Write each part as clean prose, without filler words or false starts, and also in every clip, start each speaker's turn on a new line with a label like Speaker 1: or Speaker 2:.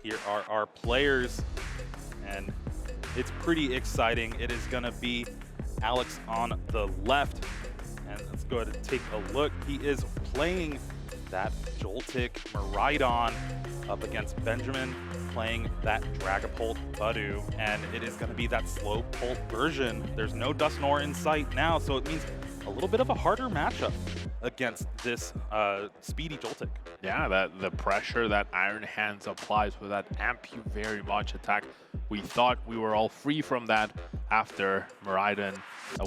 Speaker 1: here are our players, and it's pretty exciting. It is going to be Alex on the left, and let's go ahead and take a look. He is playing that Joltik Miraidon up against Benjamin, playing that Dragapult Budu, and it is going to be that Slowpoke version. There's no Dusknoir in sight now, so it means a little bit of a harder matchup against this speedy Joltik.
Speaker 2: Yeah, the pressure that Iron Hands applies with that amp you very much attack. We thought we were all free from that after Miraidon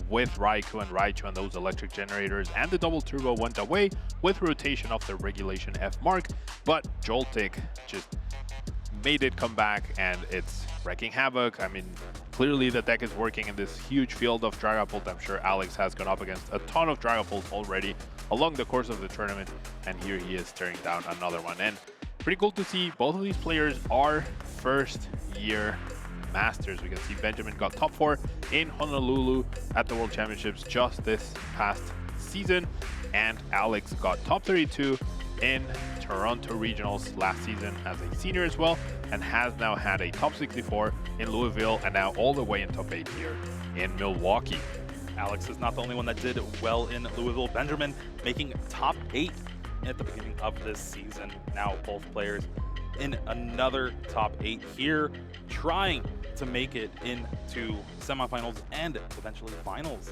Speaker 2: with Raikou and Raichu and those electric generators, and the double turbo went away with rotation of the regulation F mark, but Joltik just made it come back and it's wreaking havoc. I mean, clearly the deck is working in this huge field of Dragapult. I'm sure Alex has gone up against a ton of Dragapult already along the course of the tournament, and here he is staring down another one. And pretty cool to see both of these players are first-year masters. We can see Benjamin got top 4 in Honolulu at the World Championships just this past season, and Alex got top 32 in Toronto Regionals last season as a senior as well, and has now had a top 64 in Louisville and now all the way in top 8 here in Milwaukee.
Speaker 1: Alex is not the only one that did well in Louisville. Benjamin making top 8 at the beginning of this season. Now both players in another top 8 here, trying to make it into semifinals and eventually finals.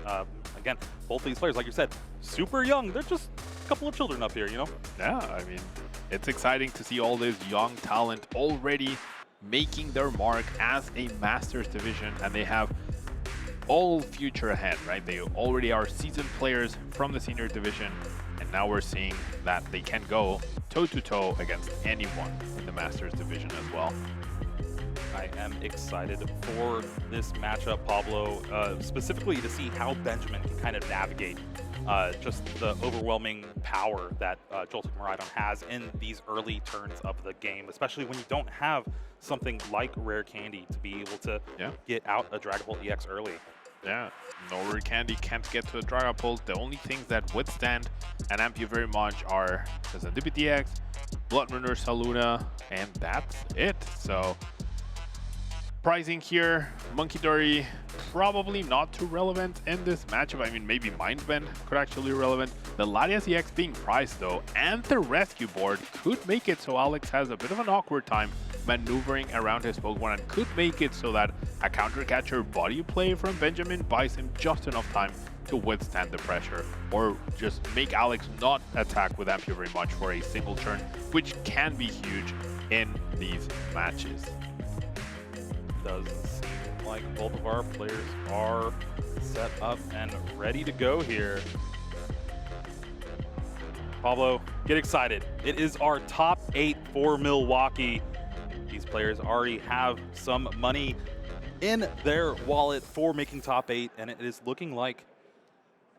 Speaker 1: Again, both these players, like you said, super young. They're just a couple of children up here, you know?
Speaker 2: Yeah, I mean, it's exciting to see all this young talent already making their mark as a Masters division, and they have all future ahead, right? They already are seasoned players from the senior division, and now we're seeing that they can go toe-to-toe against anyone in the Masters division as well.
Speaker 1: I am excited for this matchup, Pablo, specifically to see how Benjamin can kind of navigate just the overwhelming power that Joltik Miraidon has in these early turns of the game, especially when you don't have something like Rare Candy to be able to get out a Dragapult EX early.
Speaker 2: Yeah, no Rare Candy can't get to a Dragapult. The only things that withstand an amp you very much are the Serendipity EX, Bloodrunner, Saluna, and that's it. So pricing here, Monkey Dory, probably not too relevant in this matchup. I mean, maybe Mindbend could actually be relevant. The Latias EX being priced though, and the rescue board could make it so Alex has a bit of an awkward time maneuvering around his Pokemon, and could make it so that a counter catcher body play from Benjamin buys him just enough time to withstand the pressure, or just make Alex not attack with Ampere very much for a single turn, which can be huge in these matches.
Speaker 1: Does seem like both of our players are set up and ready to go here. Pablo, get excited. It is our top 8 for Milwaukee. These players already have some money in their wallet for making top 8, and it is looking like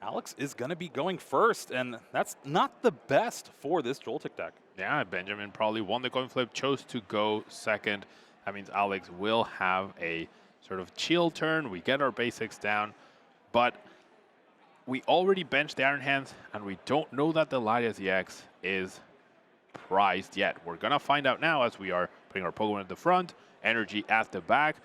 Speaker 1: Alex is going to be going first, and that's not the best for this Joltik deck.
Speaker 2: Yeah, Benjamin probably won the coin flip, chose to go second. That means Alex will have a sort of chill turn. We get our basics down, but we already benched the Iron Hands, and we don't know that the Latias EX is priced yet. We're going to find out now as we are putting our Pokemon at the front, Energy at the back.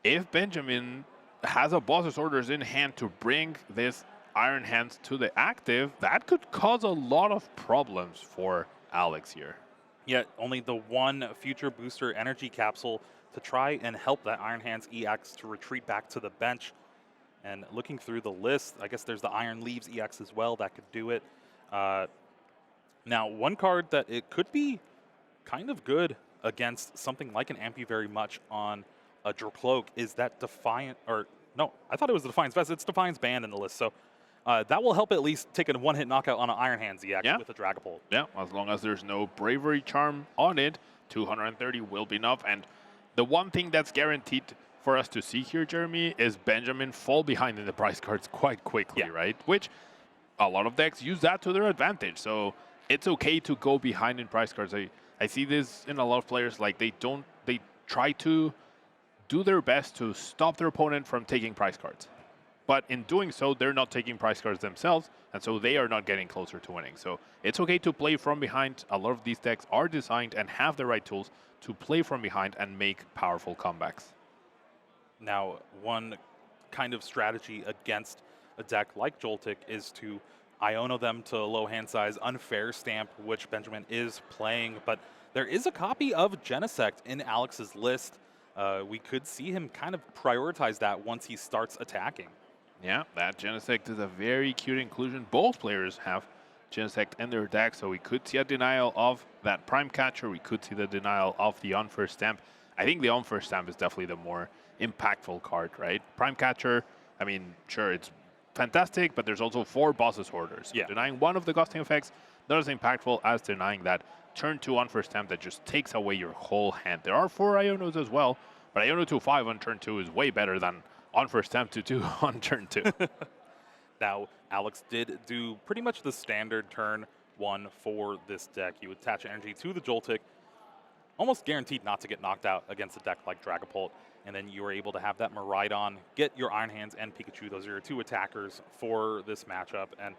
Speaker 2: If Benjamin has a boss's orders in hand to bring this Iron Hands to the active, that could cause a lot of problems for Alex here.
Speaker 1: Yet only the one future booster energy capsule to try and help that Iron Hands EX to retreat back to the bench. And looking through the list, I guess there's the Iron Leaves EX as well that could do it. Now, one card that it could be kind of good against something like an Ampy very much on a Dracloak is that Defiant, or no, I thought it was the Defiance Vest. It's Defiance Band in the list. So that will help at least take a one-hit knockout on an Iron Hands EX with a Dragapult.
Speaker 2: Yeah, as long as there's no Bravery Charm on it, 230 will be enough. And the one thing that's guaranteed for us to see here, Jeremy, is Benjamin fall behind in the price cards quite quickly, right? Which a lot of decks use that to their advantage. So it's okay to go behind in price cards. I see this in a lot of players, like they try to do their best to stop their opponent from taking price cards. But in doing so, they're not taking prize cards themselves, and so they are not getting closer to winning. So it's okay to play from behind. A lot of these decks are designed and have the right tools to play from behind and make powerful comebacks.
Speaker 1: Now, one kind of strategy against a deck like Joltik is to Iono them to low hand size, Unfair Stamp, which Benjamin is playing, but there is a copy of Genesect in Alex's list. We could see him kind of prioritize that once he starts attacking.
Speaker 2: Yeah, that Genesect is a very cute inclusion. Both players have Genesect in their deck, so we could see a denial of that Prime Catcher. We could see the denial of the Unfair Stamp. I think the Unfair Stamp is definitely the more impactful card, right? Prime Catcher, I mean, sure, it's fantastic, but there's also 4 Boss's Orders. So denying one of the Gusting effects, not as impactful as denying that turn 2 Unfair Stamp that just takes away your whole hand. There are 4 Ionos as well, but Iono 2/5 on turn 2 is way better than Unfair Stamp 2/2 on turn 2.
Speaker 1: Now, Alex did do pretty much the standard turn 1 for this deck. You attach energy to the Joltik, almost guaranteed not to get knocked out against a deck like Dragapult, and then you were able to have that Miraidon, get your Iron Hands and Pikachu. Those are your 2 attackers for this matchup, and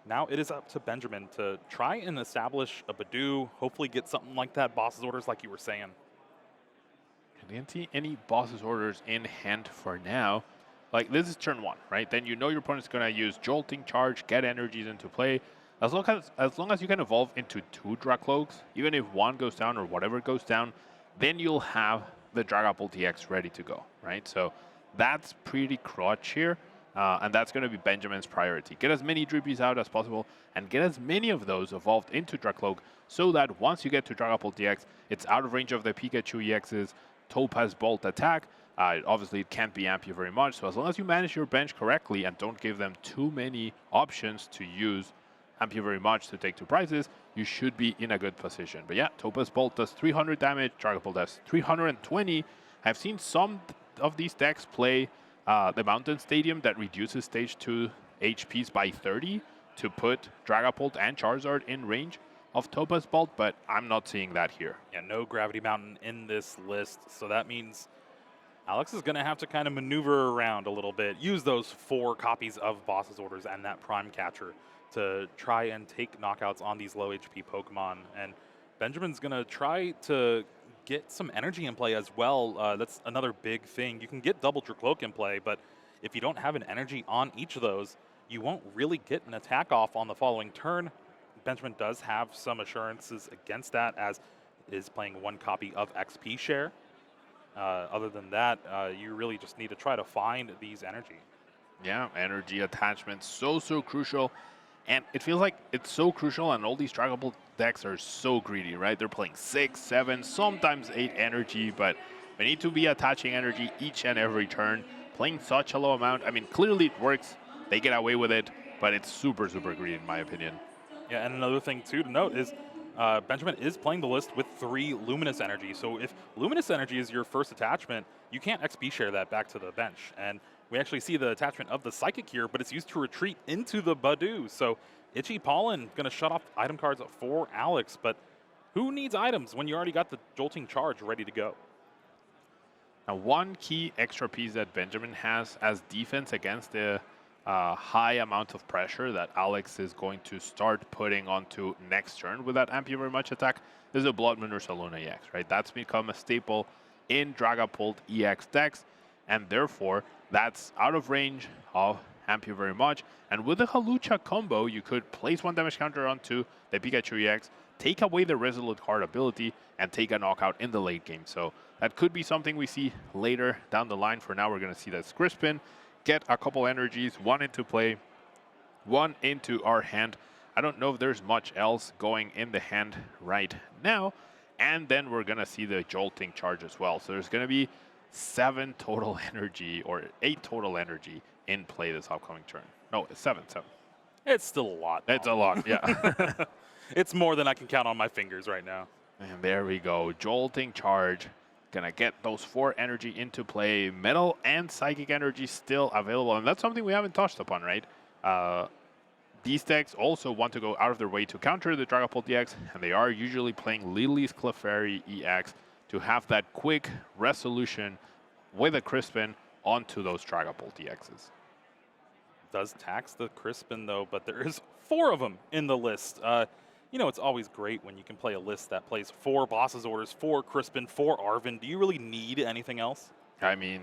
Speaker 1: now it is up to Benjamin to try and establish a Badoo, hopefully get something like that Boss's Orders like you were saying.
Speaker 2: I didn't see any Boss's Orders in hand for now. Like, this is turn 1, right? Then you know your opponent's going to use Jolting Charge, get energies into play. As long as you can evolve into 2 Dracloaks, even if 1 goes down or whatever goes down, then you'll have the Dragapult EX ready to go, right? So that's pretty clutch here, and that's going to be Benjamin's priority. Get as many Drippies out as possible and get as many of those evolved into Dracloak so that once you get to Dragapult EX, it's out of range of the Pikachu EX's Topaz Bolt attack. Obviously, it can't be Ampy very much, so as long as you manage your bench correctly and don't give them too many options to use Ampy very much to take 2 prizes, you should be in a good position. But yeah, Topaz Bolt does 300 damage, Dragapult does 320. I've seen some of these decks play the Mountain Stadium that reduces stage 2 HPs by 30 to put Dragapult and Charizard in range of Topaz Bolt, but I'm not seeing that here.
Speaker 1: Yeah, no Gravity Mountain in this list, so that means Alex is going to have to kind of maneuver around a little bit, use those 4 copies of Boss's Orders and that Prime Catcher to try and take knockouts on these low HP Pokemon. And Benjamin's going to try to get some energy in play as well. That's another big thing. You can get double Dracloak in play, but if you don't have an energy on each of those, you won't really get an attack off on the following turn. Benjamin does have some assurances against that, as is playing 1 copy of XP Share. Other than that, you really just need to try to find these energy.
Speaker 2: Yeah, energy attachment, so crucial. And it feels like it's so crucial, and all these Dragapult decks are so greedy, right? They're playing 6, 7, sometimes 8 energy, but they need to be attaching energy each and every turn. Playing such a low amount, I mean, clearly it works. They get away with it, but it's super greedy in my opinion.
Speaker 1: Yeah, and another thing, too, to note is Benjamin is playing the list with 3 Luminous Energy. So if Luminous Energy is your first attachment, you can't XP share that back to the bench. And we actually see the attachment of the Psychic here, but it's used to retreat into the Badoo. So Itchy Pollen going to shut off item cards for Alex. But who needs items when you already got the Jolting Charge ready to go?
Speaker 2: Now, one key extra piece that Benjamin has as defense against the high amount of pressure that Alex is going to start putting onto next turn with that Ampy very much attack is a Blood Moon or Saluna EX, right? That's become a staple in Dragapult EX decks, and therefore that's out of range of Ampy very much. And with the Halucha combo, you could place 1 damage counter onto the Pikachu EX, take away the Resolute card ability, and take a knockout in the late game. So that could be something we see later down the line. For now, we're going to see that Scrispin get a couple energies, 1 into play, 1 into our hand. I don't know if there's much else going in the hand right now. And then we're going to see the Jolting Charge as well. So there's going to be 7 total energy, or 8 total energy in play this upcoming turn. No, it's 7.
Speaker 1: It's still a lot.
Speaker 2: It's a lot, yeah.
Speaker 1: It's more than I can count on my fingers right now.
Speaker 2: And there we go. Jolting Charge. Gonna get those 4 energy into play. Metal and Psychic energy still available. And that's something we haven't touched upon, right? These decks also want to go out of their way to counter the Dragapult EX, and they are usually playing Lily's Clefairy EX to have that quick resolution with a Crispin onto those Dragapult EXs.
Speaker 1: Does tax the Crispin, though, but there is 4 of them in the list. You know, it's always great when you can play a list that plays 4 Boss's Orders, 4 Crispin, 4 Arven. Do you really need anything else?
Speaker 2: I mean,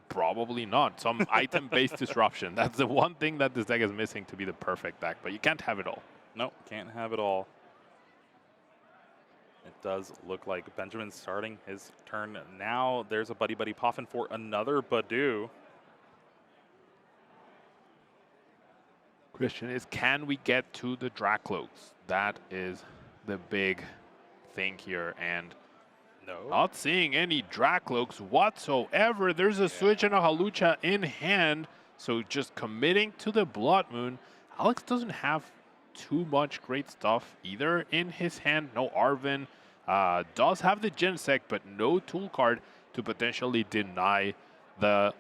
Speaker 2: probably not. Some item-based disruption. That's the one thing that this deck is missing to be the perfect deck, but you can't have it all.
Speaker 1: Nope, can't have it all. It does look like Benjamin's starting his turn now. There's a Buddy Buddy Poffin for another Badoo.
Speaker 2: Question is, can we get to the Dracloaks? That is the big thing here, and
Speaker 1: No.
Speaker 2: not seeing any Dracloaks whatsoever. There's a switch and a Hawlucha in hand, so just committing to the Blood Moon. Alex doesn't have too much great stuff either in his hand. No Arven, does have the Genesect, but no tool card to potentially deny the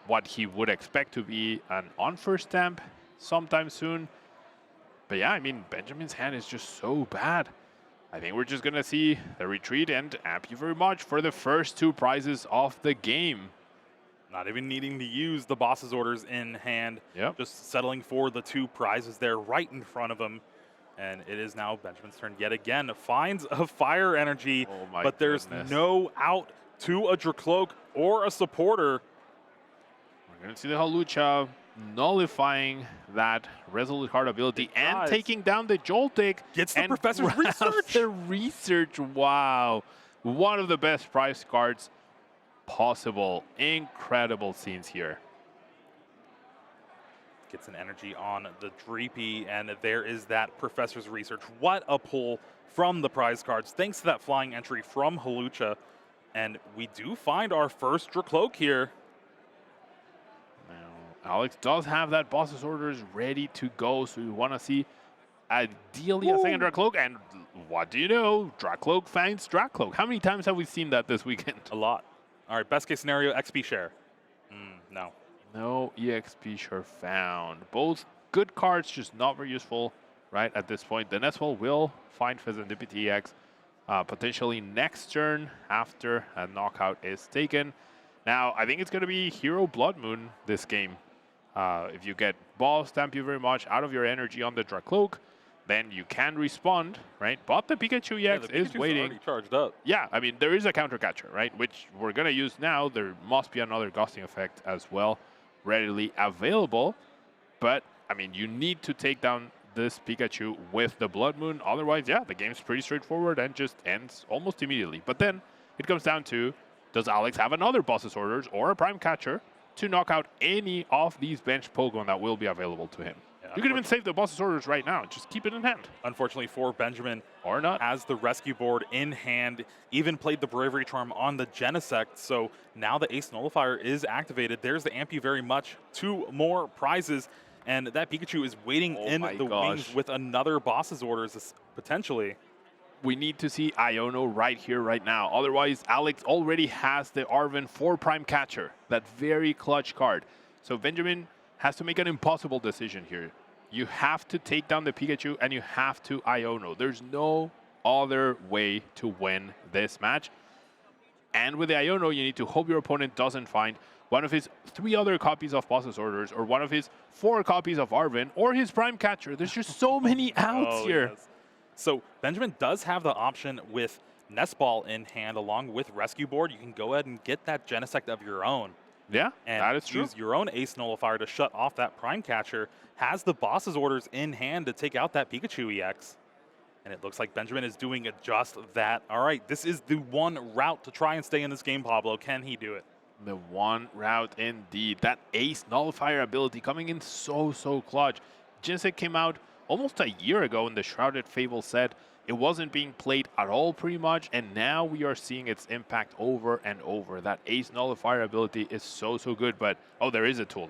Speaker 2: what he would expect to be an on-first stamp sometime soon. But yeah, I mean, Benjamin's hand is just so bad. I think we're just going to see the retreat, and thank you very much for the first 2 prizes of the game.
Speaker 1: Not even needing to use the Boss's Orders in hand.
Speaker 2: Yep.
Speaker 1: Just settling for the 2 prizes there right in front of him. And it is now Benjamin's turn yet again. Finds a Fire Energy, but there's no out to a Dracloak or a supporter.
Speaker 2: We're going to see the Hawlucha nullifying that Resolute Heart ability and taking down the Joltik.
Speaker 1: Gets the Professor's Research.
Speaker 2: The Research, wow. One of the best prize cards possible. Incredible scenes here.
Speaker 1: Gets an energy on the Dreepy, and there is that Professor's Research. What a pull from the prize cards, thanks to that flying entry from Hawlucha. And we do find our first Dracloak here.
Speaker 2: Alex does have that Boss's Orders ready to go, so we want to see ideally a second Dracloak, and what do you know? Dracloak finds Dracloak. How many times have we seen that this weekend?
Speaker 1: A lot. All right, best case scenario, XP share. No.
Speaker 2: No EXP share found. Both good cards, just not very useful right at this point. The Neswell will find Fezandipity EX potentially next turn after a knockout is taken. Now, I think it's going to be Hero Blood Moon this game. If you get Boss, thank you very much, out of your energy on the Dracloak, then you can respond, right? But the Pikachu EX is waiting.
Speaker 1: Already charged up.
Speaker 2: Yeah, I mean, there is a counter catcher, right? Which we're going to use now. There must be another Gusting Effect as well, readily available. But, I mean, you need to take down this Pikachu with the Blood Moon. Otherwise, yeah, the game's pretty straightforward and just ends almost immediately. But then it comes down to, does Alex have another Boss's Orders or a Prime Catcher to knock out any of these bench Pokemon that will be available to him?
Speaker 1: Yeah,
Speaker 2: you can even save the Boss's Orders right now. Just keep it in hand.
Speaker 1: Unfortunately for Benjamin,
Speaker 2: or not,
Speaker 1: has the rescue board in hand, even played the Bravery Charm on the Genesect, so now the Ace Nullifier is activated. There's the Ampu very much. 2 more prizes, and that Pikachu is waiting in the wings with another Boss's Orders, potentially.
Speaker 2: We need to see Iono right here, right now. Otherwise, Alex already has the Arven 4 Prime Catcher, that very clutch card. So Benjamin has to make an impossible decision here. You have to take down the Pikachu and you have to Iono. There's no other way to win this match. And with the Iono, you need to hope your opponent doesn't find one of his 3 other copies of Boss's Orders, or one of his 4 copies of Arven, or his Prime Catcher. There's just so many outs here.
Speaker 1: Yes. So Benjamin does have the option with Nest Ball in hand along with Rescue Board. You can go ahead and get that Genesect of your own.
Speaker 2: Yeah,
Speaker 1: and
Speaker 2: that is true.
Speaker 1: Use your own Ace Nullifier to shut off that Prime Catcher. Has the Boss's Orders in hand to take out that Pikachu EX. And it looks like Benjamin is doing just that. All right, this is the one route to try and stay in this game, Pablo. Can he do it?
Speaker 2: The one route indeed. That Ace Nullifier ability coming in so clutch. Genesect came out almost a year ago in the Shrouded Fable set. It wasn't being played at all pretty much, and now we are seeing its impact over and over. That Ace Nullifier ability is so good, but there is a tool,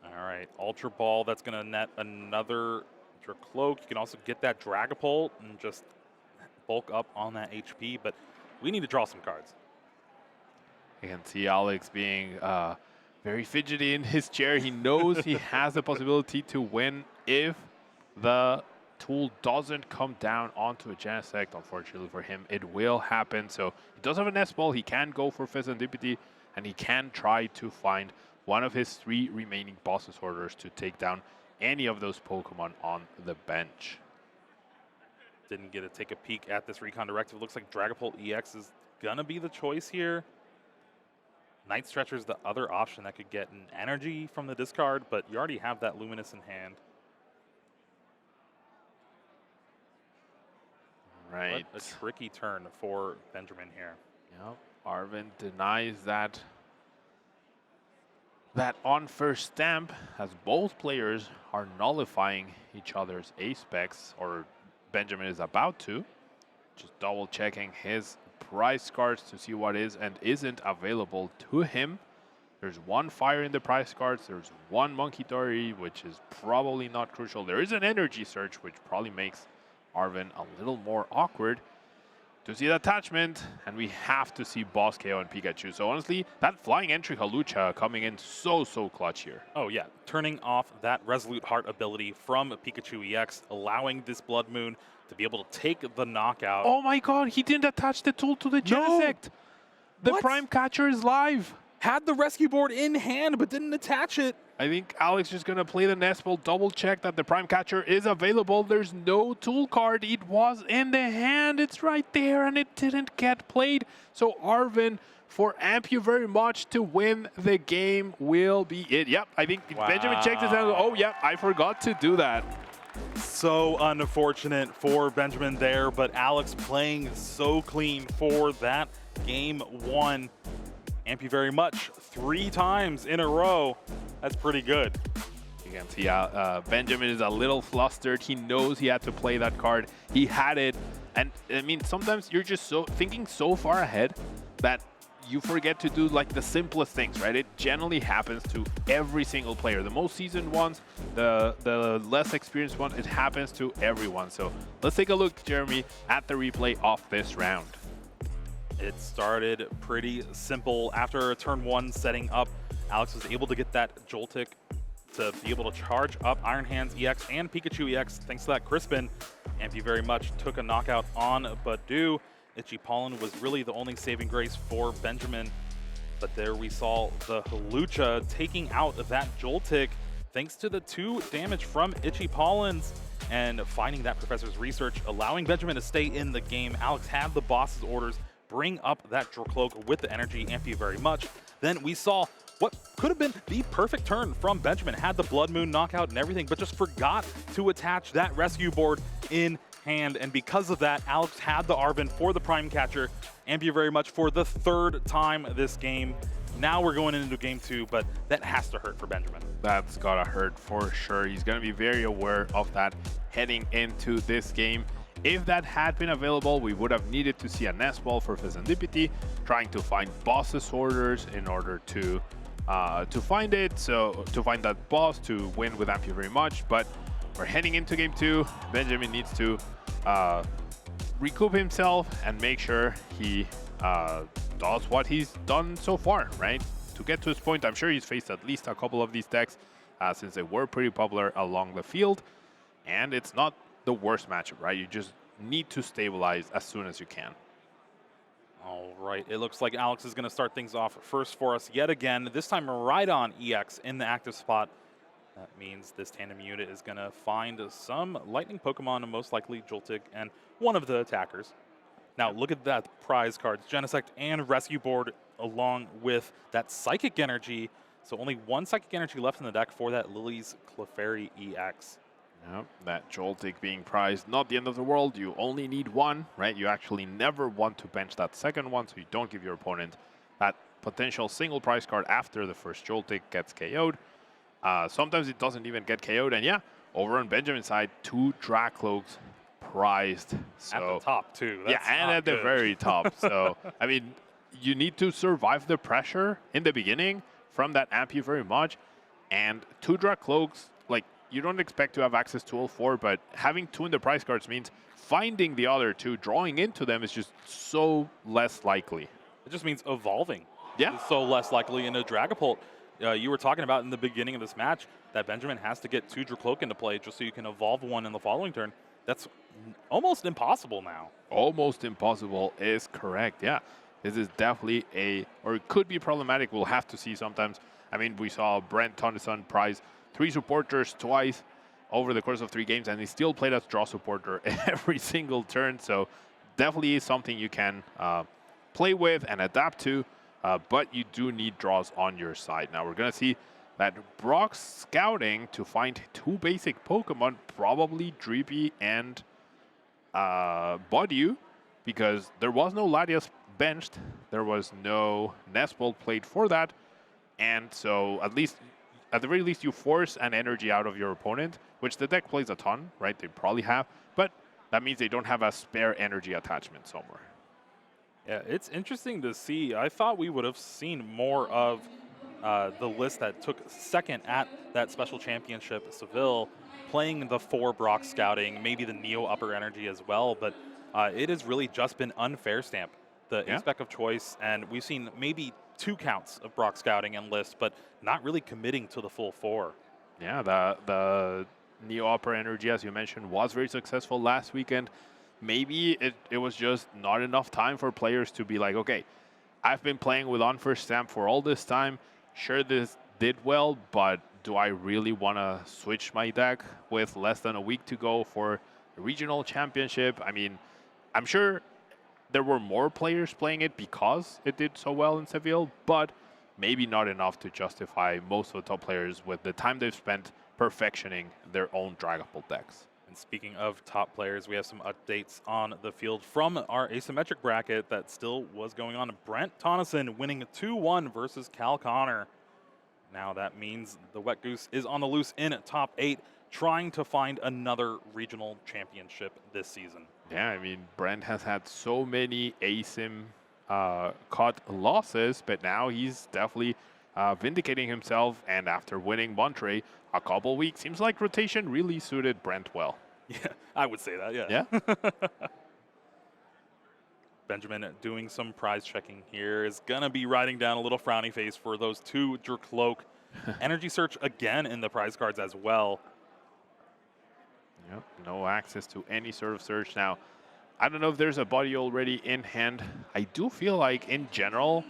Speaker 1: All right, Ultra Ball, that's going to net another Dracloak. You can also get that Dragapult and just bulk up on that HP, but we need to draw some cards.
Speaker 2: You can see Alex being very fidgety in his chair. He knows he has the possibility to win if the tool doesn't come down onto a Genesect. Unfortunately for him, it will happen. So he does have a Nest Ball. He can go for Fezandipity, and he can try to find one of his 3 remaining bosses orders to take down any of those Pokemon on the bench.
Speaker 1: Didn't get to take a peek at this recon directive. Looks like Dragapult EX is gonna be the choice here. Night Stretcher's the other option that could get an energy from the discard, but you already have that Luminous in hand.
Speaker 2: Right.
Speaker 1: What a tricky turn for Benjamin here.
Speaker 2: Yep. Arvin denies that on first stamp, as both players are nullifying each other's A-specs, or Benjamin is about to. Just double checking his prize cards to see what is and isn't available to him. There's 1 fire in the prize cards. There's 1 Monkey Dory, which is probably not crucial. There is an Energy Search, which probably makes Arvin a little more awkward to see the attachment, and we have to see Boss KO and Pikachu. So honestly, that Flying Entry Hawlucha coming in so clutch here.
Speaker 1: Oh yeah, turning off that Resolute Heart ability from Pikachu EX, allowing this Blood Moon to be able to take the knockout.
Speaker 2: Oh my god, he didn't attach the tool to the Genesect. The
Speaker 1: What?
Speaker 2: Prime Catcher is live.
Speaker 1: Had the rescue board in hand, but didn't attach it.
Speaker 2: I think Alex just gonna play the Nest Ball, double check that the Prime Catcher is available. There's no tool card. It was in the hand. It's right there, and it didn't get played. So Arvin, for Ampu very much to win the game will be it. Yep, I think Benjamin checked his hand. Oh, yep, I forgot to do that.
Speaker 1: So unfortunate for Benjamin there, but Alex playing so clean for that game 1. Ampu very much 3 times in a row. That's pretty good.
Speaker 2: You can see Benjamin is a little flustered. He knows he had to play that card. He had it. And I mean, sometimes you're just thinking so far ahead that you forget to do like the simplest things, right? It generally happens to every single player. The most seasoned ones, the less experienced ones, it happens to everyone. So let's take a look, Jeremy, at the replay of this round.
Speaker 1: It started pretty simple. After turn 1 setting up, Alex was able to get that Joltik to be able to charge up Iron Hands EX and Pikachu EX thanks to that Crispin. Ampu very much took a knockout on Badu. Itchy Pollen was really the only saving grace for Benjamin. But there we saw the Hawlucha taking out that Joltik thanks to the 2 damage from Itchy Pollens and finding that Professor's Research, allowing Benjamin to stay in the game. Alex had the boss's orders bring up that Dracloak with the energy. Ampu very much. Then we saw what could have been the perfect turn from Benjamin. Had the Blood Moon knockout and everything, but just forgot to attach that rescue board in hand. And because of that, Alex had the Arvin for the Prime Catcher. Ampu very much for the 3rd time this game. Now we're going into game 2, but that has to hurt for Benjamin.
Speaker 2: That's gotta hurt for sure. He's gonna be very aware of that heading into this game. If that had been available, we would have needed to see a Nest Ball for Fezandipity, trying to find bosses orders in order to find it, so to find that boss to win with Ampu very much. But we're heading into game 2. Benjamin needs to recoup himself and make sure he does what he's done so far, right? To get to this point, I'm sure he's faced at least a couple of these decks since they were pretty popular along the field, and it's not the worst matchup, right? You just need to stabilize as soon as you can.
Speaker 1: All right, it looks like Alex is going to start things off first for us yet again. This time right on EX in the active spot. That means this tandem unit is going to find some lightning Pokemon, most likely Joltik, and one of the attackers. Now look at that prize cards, Genesect and Rescue Board, along with that Psychic Energy. So only 1 Psychic Energy left in the deck for that Lily's Clefairy EX.
Speaker 2: Yep, that Joltik being prized, not the end of the world. You only need 1, right? You actually never want to bench that second one, so you don't give your opponent that potential single prize card after the first Joltik gets KO'd. Sometimes it doesn't even get KO'd, and yeah, over on Benjamin's side, 2 Dracloaks prized. So,
Speaker 1: at the top, too. That's
Speaker 2: yeah, and at the very top. So, I mean, you need to survive the pressure in the beginning from that Ampu very much, and 2 Dracloaks, like, you don't expect to have access to all 4, but having 2 in the prize cards means finding the other 2, drawing into them is just so less likely.
Speaker 1: It just means evolving.
Speaker 2: Yeah.
Speaker 1: It's so less likely in a Dragapult. You were talking about in the beginning of this match that Benjamin has to get 2 Dracloak into play just so you can evolve 1 in the following turn. That's almost impossible now.
Speaker 2: Almost impossible is correct, yeah. this is definitely or it could be problematic. We'll have to see sometimes. I mean, we saw Brent Tonneson prize 3 supporters twice over the course of 3 games, and he still played as draw supporter every single turn. So definitely is something you can play with and adapt to, but you do need draws on your side. Now we're going to see that Brock's scouting to find 2 basic Pokemon, probably Dreepy and Budew, because there was no Latias benched, there was no Nestball played for that, and so at the very least you force an energy out of your opponent, which the deck plays a ton, right? They probably have, but that means they don't have a spare energy attachment somewhere.
Speaker 1: Yeah, it's interesting to see. I thought we would have seen more of the list that took second at that special championship, Seville, playing the 4 Brock scouting, maybe the Neo upper energy as well, but it has really just been unfair stamp, the spec of choice, and we've seen maybe 2 counts of Brock scouting and list, but not really committing to the full 4.
Speaker 2: Yeah, the Neo upper energy, as you mentioned, was very successful last weekend. Maybe it was just not enough time for players to be like, okay, I've been playing with Unfair Stamp for all this time. Sure, this did well, but do I really want to switch my deck with less than a week to go for the regional championship? I mean, I'm sure there were more players playing it because it did so well in Seville, but maybe not enough to justify most of the top players with the time they've spent perfectioning their own draggable decks.
Speaker 1: And speaking of top players, we have some updates on the field from our asymmetric bracket that still was going on. Brent Tonneson winning 2-1 versus Cal Connor. Now that means the Wet Goose is on the loose in top 8, trying to find another regional championship this season.
Speaker 2: Yeah, I mean, Brent has had so many ASIM caught losses, but now he's definitely vindicating himself. And after winning Monterey a couple weeks, seems like rotation really suited Brent well.
Speaker 1: Yeah, I would say that, yeah. Benjamin doing some prize checking here is going to be writing down a little frowny face for those 2 Dracloak. Energy search again in the prize cards as well.
Speaker 2: Yep, no access to any sort of search. Now, I don't know if there's a body already in hand. I do feel like, in general,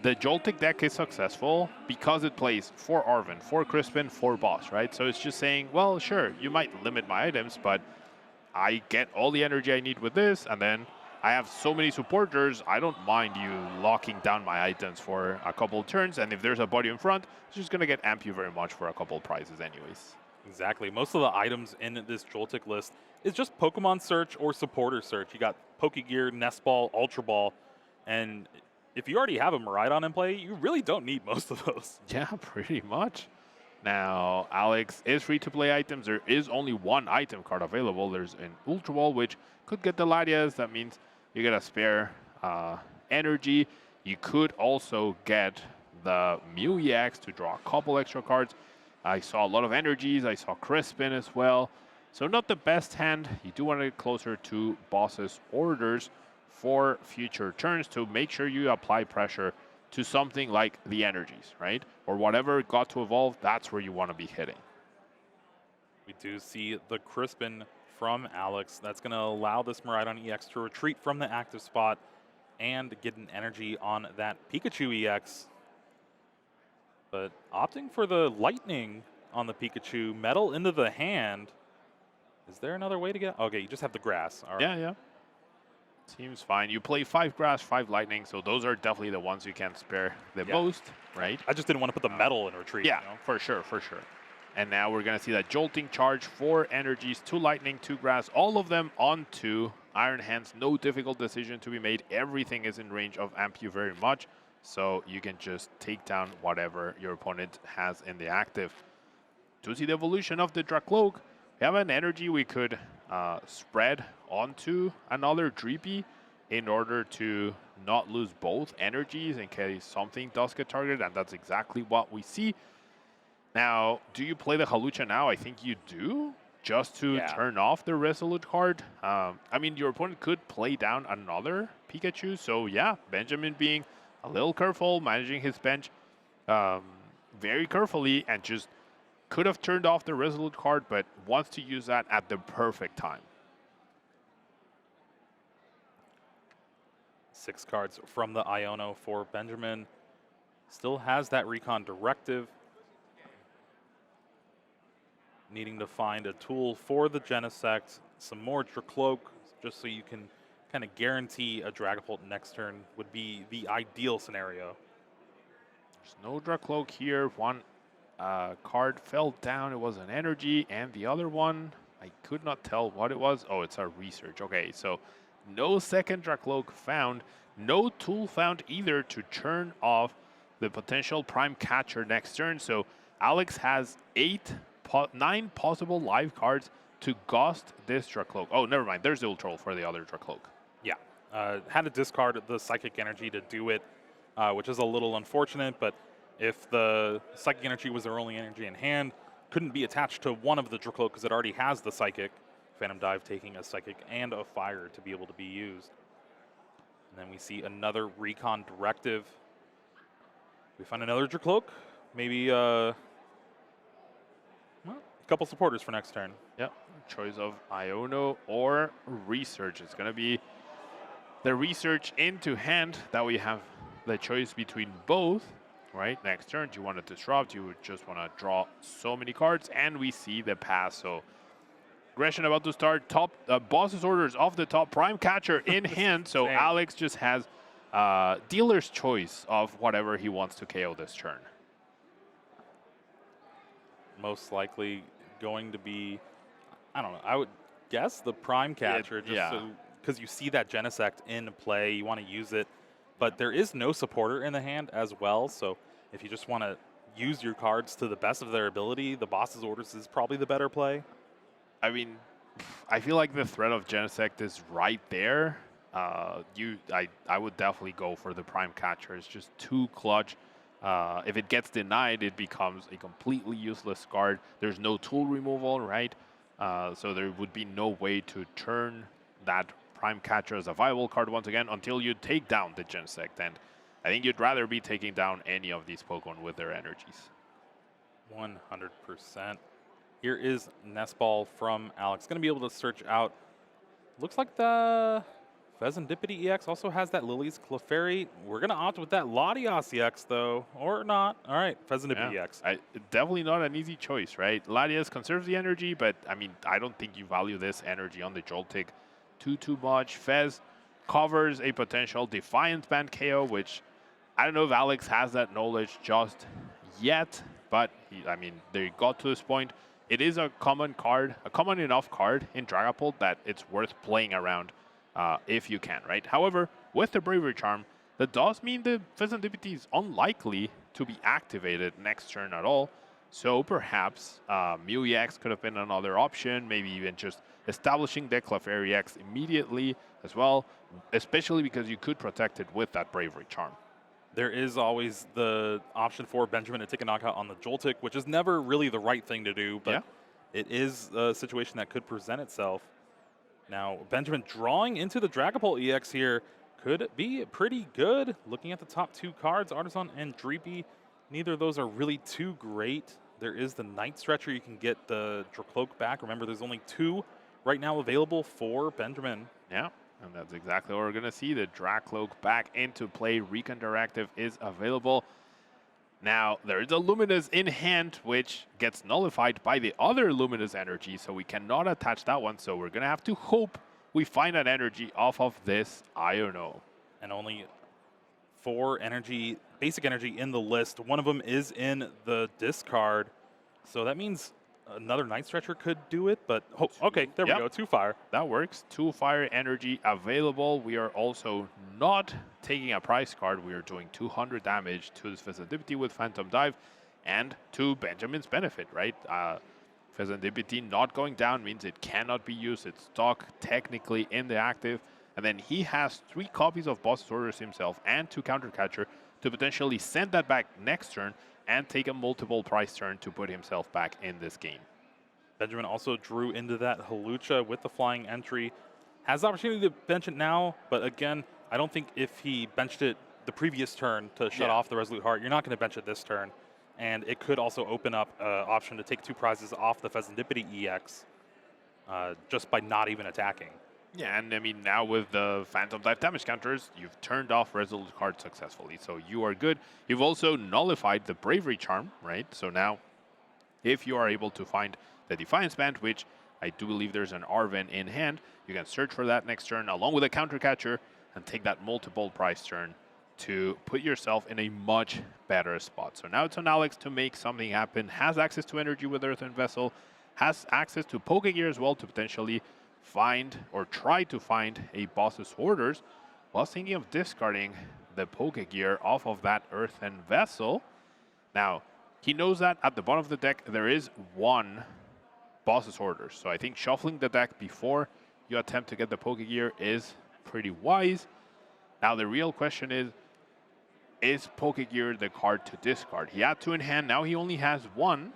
Speaker 2: the Joltik deck is successful because it plays 4 Arven, 4 Crispin, 4 Boss, right? So it's just saying, well, sure, you might limit my items, but I get all the energy I need with this, and then I have so many supporters, I don't mind you locking down my items for a couple of turns, and if there's a body in front, it's just going to get amp you very much for a couple of prizes anyways.
Speaker 1: Exactly. Most of the items in this Joltik list is just Pokemon search or supporter search. You got Pokegear, Nest Ball, Ultra Ball, and if you already have a Miraidon in play, you really don't need most of those.
Speaker 2: Yeah, pretty much. Now, Alex is free to play items. There is only 1 item card available. There's an Ultra Ball, which could get the Latias. That means you get a spare energy. You could also get the Mew EX to draw a couple extra cards. I saw a lot of energies. I saw Crispin as well. So not the best hand. You do want to get closer to Boss's orders for future turns to make sure you apply pressure to something like the energies, right? Or whatever it got to evolve, that's where you want to be hitting.
Speaker 1: We do see the Crispin from Alex. That's going to allow this Miraidon EX to retreat from the active spot and get an energy on that Pikachu EX. But opting for the Lightning on the Pikachu, Metal into the hand. Is there another way to get? Okay, you just have the Grass. All right.
Speaker 2: Yeah. Seems fine. You play 5 Grass, 5 Lightning, so those are definitely the ones you can spare the most, right?
Speaker 1: I just didn't want to put the Metal in retreat.
Speaker 2: Yeah,
Speaker 1: you know?
Speaker 2: for sure. And now we're going to see that Jolting charge, 4 energies, 2 Lightning, 2 Grass, all of them onto Iron Hands. No difficult decision to be made. Everything is in range of amp you very much, so you can just take down whatever your opponent has in the active. To see the evolution of the Dracloak, we have an energy we could spread onto another Dreepy in order to not lose both energies in case something does get targeted, and that's exactly what we see. Now, do you play the Halucha now? I think you do, just to turn off the Resolute card. I mean, your opponent could play down another Pikachu, so yeah, Benjamin being a little careful, managing his bench very carefully, and just could have turned off the Resolute card, but wants to use that at the perfect time.
Speaker 1: 6 cards from the Iono for Benjamin. Still has that Recon Directive. Needing to find a tool for the Genesect, some more Dracloak, just so you can kind of guarantee a Dragapult next turn would be the ideal scenario.
Speaker 2: There's no Dracloak here. One card fell down. It was an energy, and the other one, I could not tell what it was. Oh, it's a research. Okay, so no second Dracloak found. No tool found either to turn off the potential Prime Catcher next turn. So Alex has 9 possible live cards to ghost this Dracloak. Oh, never mind. There's the Ultra for the other Dracloak.
Speaker 1: Yeah. Had to discard the Psychic Energy to do it, which is a little unfortunate, but if the Psychic Energy was their only energy in hand, couldn't be attached to one of the Dracloak because it already has the Psychic. Phantom Dive taking a Psychic and a Fire to be able to be used. And then we see another Recon Directive. We find another Dracloak. Maybe well, a couple supporters for next turn.
Speaker 2: Yep. Choice of Iono or Research. It's going to be the Research into hand that we have the choice between both. Right, next turn, do you want to disrupt? You would just want to draw so many cards, and we see the pass. So, aggression about to start. Top boss's orders off the top. Prime Catcher in hand. So Alex just has dealer's choice of whatever he wants to KO this turn.
Speaker 1: Most likely going to be, I don't know. I would guess the Prime Catcher, because you see that Genesect in play. You want to use it. But there is no supporter in the hand as well, so if you just want to use your cards to the best of their ability, the boss's orders is probably the better play.
Speaker 2: I mean, I feel like the threat of Genesect is right there. I would definitely go for the Prime Catcher. It's just too clutch. If it gets denied, it becomes a completely useless card. There's no tool removal, right? So there would be no way to turn that Prime Catcher as a viable card once again until you take down the Genesect. And I think you'd rather be taking down any of these Pokemon with their energies.
Speaker 1: 100%. Here is Nest Ball from Alex. Going to be able to search out. Looks like the Pheasantipity EX also has that Lily's Clefairy. We're going to opt with that Latias EX, though, or not. All right, Pheasantipity EX.
Speaker 2: Definitely not an easy choice, right? Latias conserves the energy, but, I mean, I don't think you value this energy on the Joltik too much. Fez covers a potential Defiance Band KO, which I don't know if Alex has that knowledge just yet, but they got to this point. It is a common card, a common enough card in Dragapult that it's worth playing around if you can, right? However, with the Bravery Charm, that does mean the Pheasantipity is unlikely to be activated next turn at all. So perhaps Mew EX could have been another option, maybe even just establishing the Clefairy EX immediately as well, especially because you could protect it with that Bravery Charm.
Speaker 1: There is always the option for Benjamin to take a knockout on the Joltik, which is never really the right thing to do, but it is a situation that could present itself. Now, Benjamin drawing into the Dragapult EX here could be pretty good. Looking at the top 2 cards, Artisan and Dreepy, neither of those are really too great. There is the Night Stretcher. You can get the Dracloak back. Remember, there's only 2 right now available for Benjamin.
Speaker 2: Yeah, and that's exactly what we're going to see. The Dracloak back into play. Recon Directive is available. Now, there is a Luminous in hand, which gets nullified by the other Luminous energy, so we cannot attach that one. So we're going to have to hope we find an energy off of this Iono.
Speaker 1: And only 4 energy, basic energy in the list. One of them is in the discard. So that means another Night Stretcher could do it, but okay, there we go. 2 fire.
Speaker 2: That works. 2 fire energy available. We are also not taking a prize card. We are doing 200 damage to this Pheasantipity with Phantom Dive, and to Benjamin's benefit, right? Pheasantipity not going down means it cannot be used. It's stuck technically in the active, and then he has 3 copies of Boss's Orders himself and 2 Counter Catcher to potentially send that back next turn and take a multiple price turn to put himself back in this game.
Speaker 1: Benjamin also drew into that Hawlucha with the flying entry. Has the opportunity to bench it now, but again, I don't think if he benched it the previous turn to shut off the Resolute Heart, you're not going to bench it this turn. And it could also open up an option to take 2 prizes off the Pheasantipity EX just by not even attacking.
Speaker 2: Yeah, and I mean, now with the Phantom Dive damage counters, you've turned off Resolute card successfully, so you are good. You've also nullified the Bravery Charm, right? So now, if you are able to find the Defiance Band, which I do believe there's an Arven in hand, you can search for that next turn along with a Counter Catcher and take that multiple price turn to put yourself in a much better spot. So now it's on Alex to make something happen, has access to energy with Earthen Vessel, has access to Pokegear as well to potentially find or try to find a boss's orders, was thinking of discarding the Pokegear off of that Earthen Vessel. Now, he knows that at the bottom of the deck there is one boss's orders, so I think shuffling the deck before you attempt to get the Pokegear is pretty wise. Now the real question is Pokegear the card to discard? He had two in hand, now he only has one,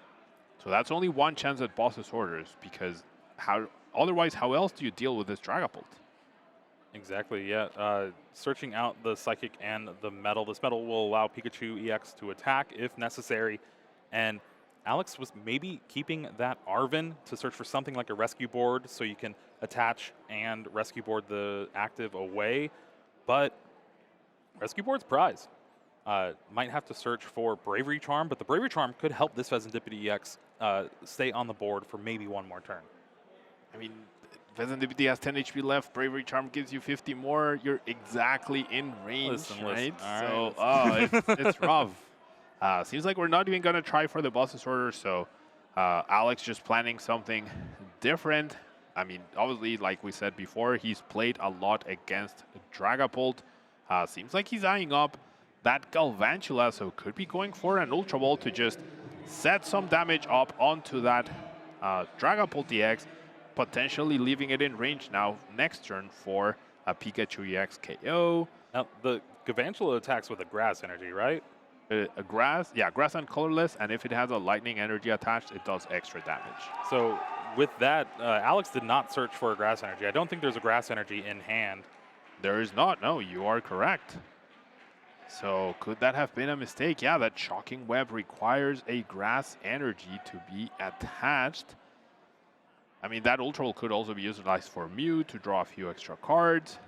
Speaker 2: so that's only one chance at boss's orders, because otherwise, how else do you deal with this Dragapult?
Speaker 1: Exactly, yeah. Searching out the Psychic and the Metal. This Metal will allow Pikachu EX to attack if necessary. And Alex was maybe keeping that Arven to search for something like a rescue board so you can attach and rescue board the active away. But rescue board's prize. Might have to search for Bravery Charm, but the Bravery Charm could help this Pheasantipity EX stay on the board for maybe one more turn.
Speaker 2: I mean, Pheasantipity has 10 HP left. Bravery Charm gives you 50 more. You're exactly in range, right? So, it's rough. Seems like we're not even going to try for the boss's order. So, Alex just planning something different. I mean, obviously, like we said before, he's played a lot against Dragapult. Seems like he's eyeing up that Galvantula, so could be going for an Ultra Ball to just set some damage up onto that Dragapult EX, potentially leaving it in range now next turn for a Pikachu EX KO.
Speaker 1: Now, the Galvantula attacks with a Grass energy, right?
Speaker 2: A Grass, yeah, Grass and Colorless, and if it has a Lightning energy attached, it does extra damage.
Speaker 1: So with that, Alex did not search for a Grass energy. I don't think there's a Grass energy in hand.
Speaker 2: There is not, no, you are correct. So could that have been a mistake? Yeah, that Shocking Web requires a Grass energy to be attached. I mean, that Ultra Ball could also be utilized for Mew to draw a few extra cards.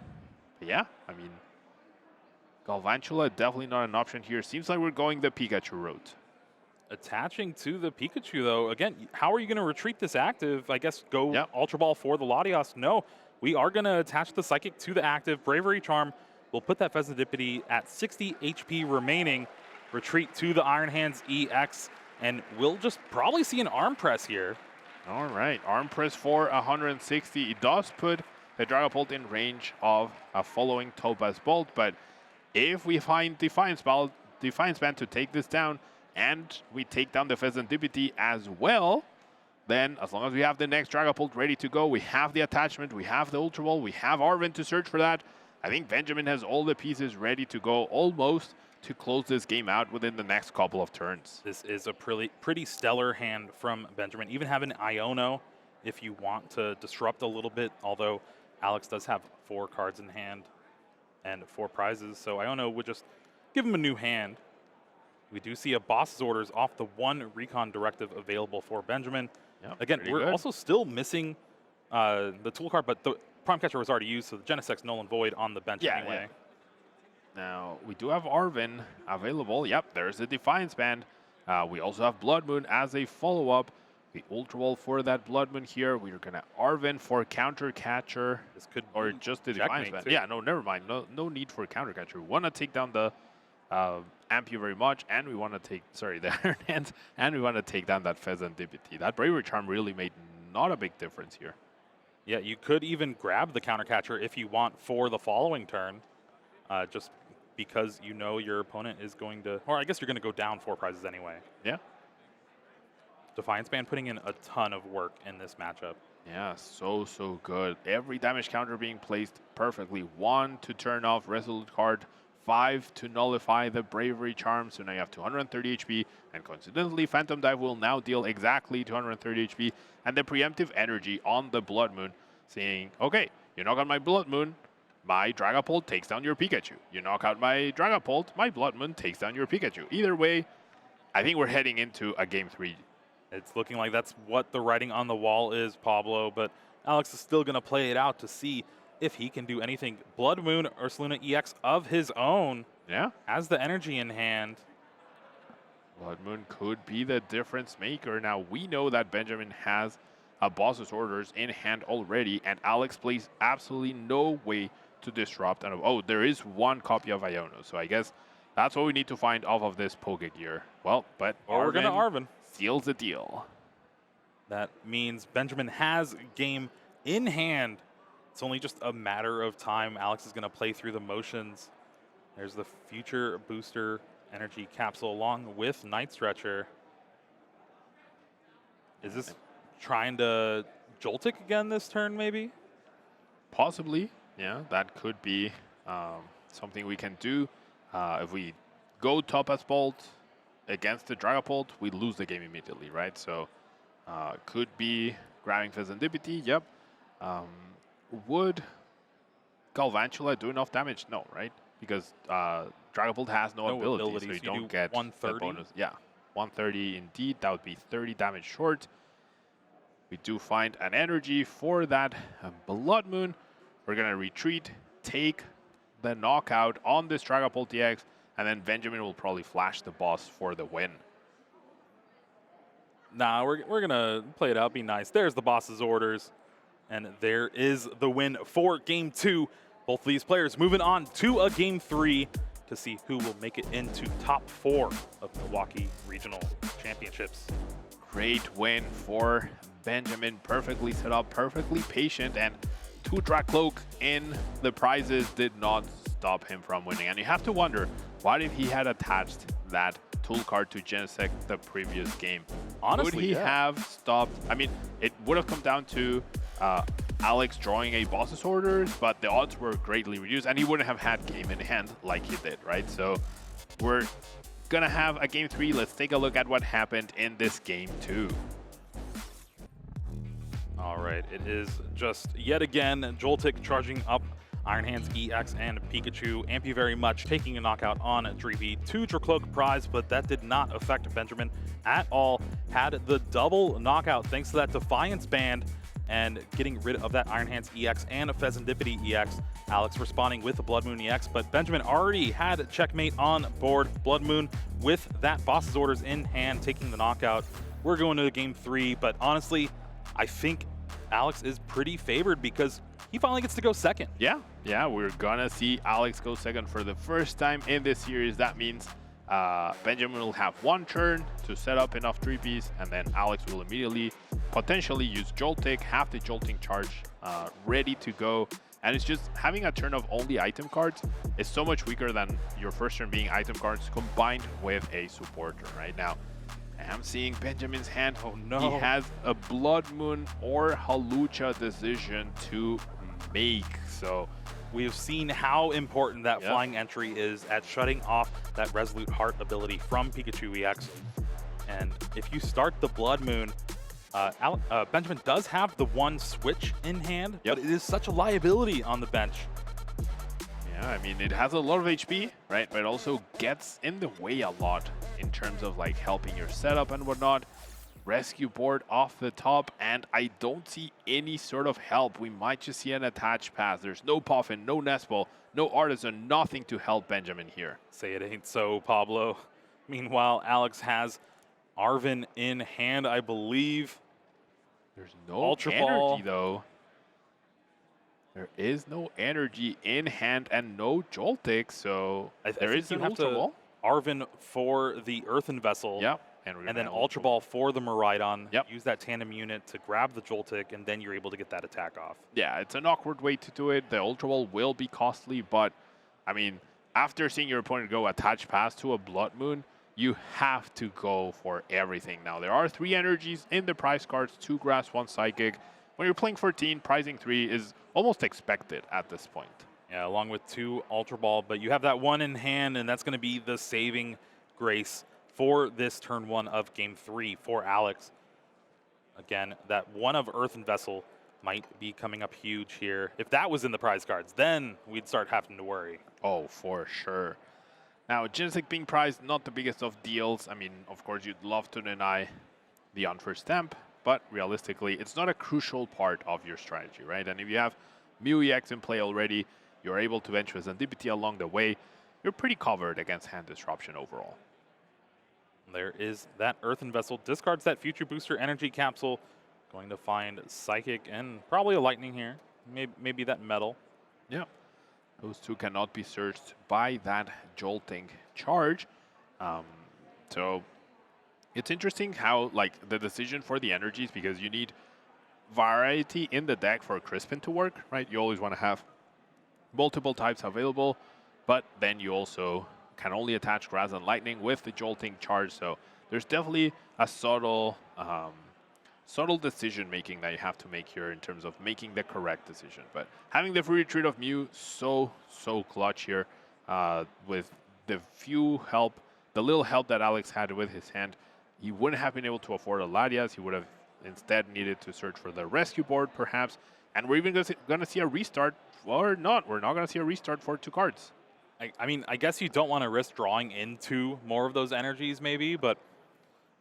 Speaker 2: But yeah, I mean, Galvantula definitely not an option here. Seems like we're going the Pikachu route.
Speaker 1: Attaching to the Pikachu, though, again, how are you going to retreat this active? I guess go Ultra Ball for the Latios. No, we are going to attach the Psychic to the active. Bravery Charm will put that Pheasantipity at 60 HP remaining. Retreat to the Iron Hands EX, and we'll just probably see an Arm Press here.
Speaker 2: All right, Arm Press for 160. It does put the Dragapult in range of a following Topaz Bolt, but if we find Defiance Band to take this down, and we take down the Pheasantipity as well, then as long as we have the next Dragapult ready to go, we have the attachment, we have the Ultra Ball, we have Arven to search for that. I think Benjamin has all the pieces ready to go almost to close this game out within the next couple of turns.
Speaker 1: This is a pretty stellar hand from Benjamin. Even having Iono if you want to disrupt a little bit, although Alex does have 4 cards in hand and 4 prizes, so Iono would just give him a new hand. We do see a boss's orders off the 1 recon directive available for Benjamin.
Speaker 2: Yep,
Speaker 1: again, we're also still missing the tool card, but the Prime Catcher was already used, so the Genesect Null and Void on the bench anyway.
Speaker 2: Yeah. Now, we do have Arven available. Yep, there's the Defiance Band. We also have Blood Moon as a follow-up. The Ultra Ball for that Blood Moon here. We're going to Arven for Counter Catcher.
Speaker 1: This could
Speaker 2: or just the Defiance Band. Yeah, no, never mind. No need for Counter Catcher. We want to take down the Ampu very much, and we want to take, the Iron Hands, and we want to take down that Pheasantipity. That Bravery Charm really made not a big difference here.
Speaker 1: Yeah, you could even grab the Counter Catcher if you want for the following turn, just because you know your opponent is going to, or I guess you're going to go down 4 prizes anyway.
Speaker 2: Yeah.
Speaker 1: Defiance Band putting in a ton of work in this matchup.
Speaker 2: Yeah, so good. Every damage counter being placed perfectly. 1 to turn off Resolute card, 5 to nullify the Bravery Charm, so now you have 230 HP, and coincidentally, Phantom Dive will now deal exactly 230 HP, and the Preemptive Energy on the Blood Moon, saying, okay, you knock out my Blood Moon, my Dragapult takes down your Pikachu. You knock out my Dragapult, my Blood Moon takes down your Pikachu. Either way, I think we're heading into a Game 3.
Speaker 1: It's looking like that's what the writing on the wall is, Pablo, but Alex is still going to play it out to see if he can do anything. Blood Moon Ursaluna EX of his own.
Speaker 2: Yeah.
Speaker 1: Has the energy in hand.
Speaker 2: Blood Moon could be the difference maker. Now, we know that Benjamin has a boss's orders in hand already, and Alex plays absolutely no way to disrupt. And oh, there is one copy of Iono, so I guess that's what we need to find off of this Pokegear. Well, but
Speaker 1: We're going to Arven.
Speaker 2: Seals the deal.
Speaker 1: That means Benjamin has game in hand. It's only just a matter of time. Alex is going to play through the motions. There's the Future Booster Energy Capsule along with Night Stretcher. Is this trying to Joltik again this turn, maybe?
Speaker 2: Possibly. Yeah, that could be something we can do. If we go Topaz Bolt against the Dragapult, we lose the game immediately, right? So could be grabbing Fezandipity, yep. Would Galvantula do enough damage? No, right? Because Dragapult has no abilities, so you don't get the bonus. Yeah, 130 indeed. That would be 30 damage short. We do find an energy for that Blood Moon. We're going to retreat, take the knockout on this Dragapult DX, and then Benjamin will probably flash the boss for the win.
Speaker 1: Nah, we're going to play it out, be nice. There's the boss's orders, and there is the win for Game 2. Both of these players moving on to a Game 3 to see who will make it into top 4 of Milwaukee Regional Championships.
Speaker 2: Great win for Benjamin. Perfectly set up, perfectly patient, and 2 Dracloak in the prizes did not stop him from winning. And you have to wonder, what if he had attached that tool card to Genesect the previous game?
Speaker 1: Honestly,
Speaker 2: would he have stopped? I mean, it would have come down to Alex drawing a boss's orders, but the odds were greatly reduced, and he wouldn't have had game in hand like he did, right? So we're gonna have a Game 3. Let's take a look at what happened in this Game 2.
Speaker 1: All right, it is just yet again Joltik charging up Iron Hands EX and Pikachu. Ampy very much taking a knockout on Dreepy. 2 Dracloak prize, but that did not affect Benjamin at all. Had the double knockout thanks to that Defiance band and getting rid of that Iron Hands EX and a Fezandipity EX. Alex responding with the Blood Moon EX, but Benjamin already had checkmate on board. Blood Moon with that boss's orders in hand, taking the knockout. We're going to Game 3, but honestly, I think Alex is pretty favored because he finally gets to go second.
Speaker 2: Yeah, we're gonna see Alex go second for the first time in this series. That means Benjamin will have 1 turn to set up enough Dreepies, and then Alex will immediately potentially use Joltik, have the Jolting charge ready to go. And it's just having a turn of only item cards is so much weaker than your first turn being item cards combined with a supporter right now. I'm seeing Benjamin's hand.
Speaker 1: Oh no.
Speaker 2: He has a Blood Moon or Halucha decision to make. So
Speaker 1: we have seen how important that flying entry is at shutting off that Resolute Heart ability from Pikachu EX. And if you start the Blood Moon, Benjamin does have the 1 switch in hand, but it is such a liability on the bench.
Speaker 2: Yeah, I mean, it has a lot of HP, right? But it also gets in the way a lot in terms of like helping your setup and whatnot. Rescue board off the top, and I don't see any sort of help. We might just see an attached pass. There's no Puffin, no Nestball, no Artisan, nothing to help Benjamin here.
Speaker 1: Say it ain't so, Pablo. Meanwhile, Alex has Arven in hand, I believe.
Speaker 2: There's no
Speaker 1: Ultra
Speaker 2: energy,
Speaker 1: Ball.
Speaker 2: though. There is no energy in hand and no Joltik, so there is an Ultra Ball.
Speaker 1: Arven for the Earthen Vessel.
Speaker 2: Yep.
Speaker 1: And then Ultra Ball for the Miraidon. Yep. Use that tandem unit to grab the Joltik, and then you're able to get that attack off.
Speaker 2: Yeah, it's an awkward way to do it. The Ultra Ball will be costly, but, I mean, after seeing your opponent go attach pass to a Blood Moon, you have to go for everything. Now, there are 3 energies in the prize cards, 2 Grass, 1 Psychic. When you're playing 14, prizing 3 is almost expected at this point.
Speaker 1: Yeah, along with 2 Ultra Ball, but you have that 1 in hand, and that's going to be the saving grace for this turn 1 of Game 3 for Alex. Again, that 1 of Earthen Vessel might be coming up huge here. If that was in the prize cards, then we'd start having to worry.
Speaker 2: Oh, for sure. Now, Genesect being prized, not the biggest of deals. I mean, of course, you'd love to deny the Unforced Stamp, but realistically, it's not a crucial part of your strategy, right? And if you have Mew EX in play already, you're able to venture Serendipity along the way, you're pretty covered against hand disruption overall.
Speaker 1: There is that Earthen Vessel. Discards that Future Booster Energy Capsule. Going to find Psychic and probably a Lightning here. Maybe that Metal.
Speaker 2: Yeah. Those two cannot be searched by that Jolting charge. So it's interesting how, like, the decision for the energies, because you need variety in the deck for Crispin to work, right? You always want to have multiple types available, but then you also can only attach Grass and Lightning with the Jolting charge. So there's definitely a subtle decision making that you have to make here in terms of making the correct decision. But having the free retreat of Mew, so clutch here with the little help that Alex had with his hand. He wouldn't have been able to afford a Latias. He would have instead needed to search for the rescue board perhaps. And we're even going to see a restart, or not. We're not going to see a restart for 2 cards.
Speaker 1: I mean, I guess you don't want to risk drawing into more of those energies maybe, but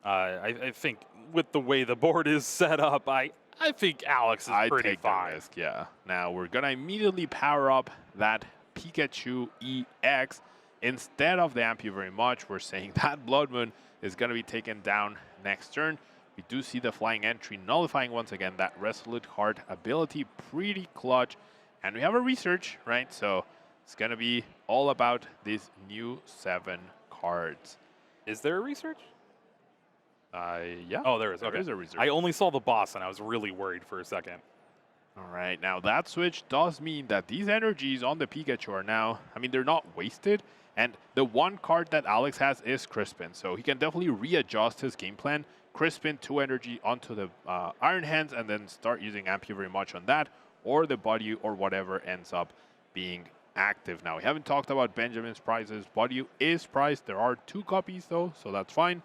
Speaker 1: I think with the way the board is set up, I think Alex is pretty fine.
Speaker 2: Risk, yeah. Now we're going to immediately power up that Pikachu EX. Instead of the Ampu very much, we're saying that Blood Moon is going to be taken down next turn. We do see the Flying Entry nullifying once again that Resolute Heart ability, pretty clutch. And we have a research, right? So it's going to be all about these new 7 cards.
Speaker 1: Is there a research?
Speaker 2: Yeah.
Speaker 1: Oh, there is.
Speaker 2: There
Speaker 1: Okay.
Speaker 2: is a research.
Speaker 1: I only saw the boss, and I was really worried for a second.
Speaker 2: All right. Now, that switch does mean that these energies on the Pikachu are now, I mean, they're not wasted. And the one card that Alex has is Crispin. So he can definitely readjust his game plan. Crispin 2 energy onto the Iron Hands, and then start using Ampu very much on that, or the Buddy, or whatever ends up being active. Now, we haven't talked about Benjamin's prizes. Buddy is priced. There are 2 copies, though, so that's fine.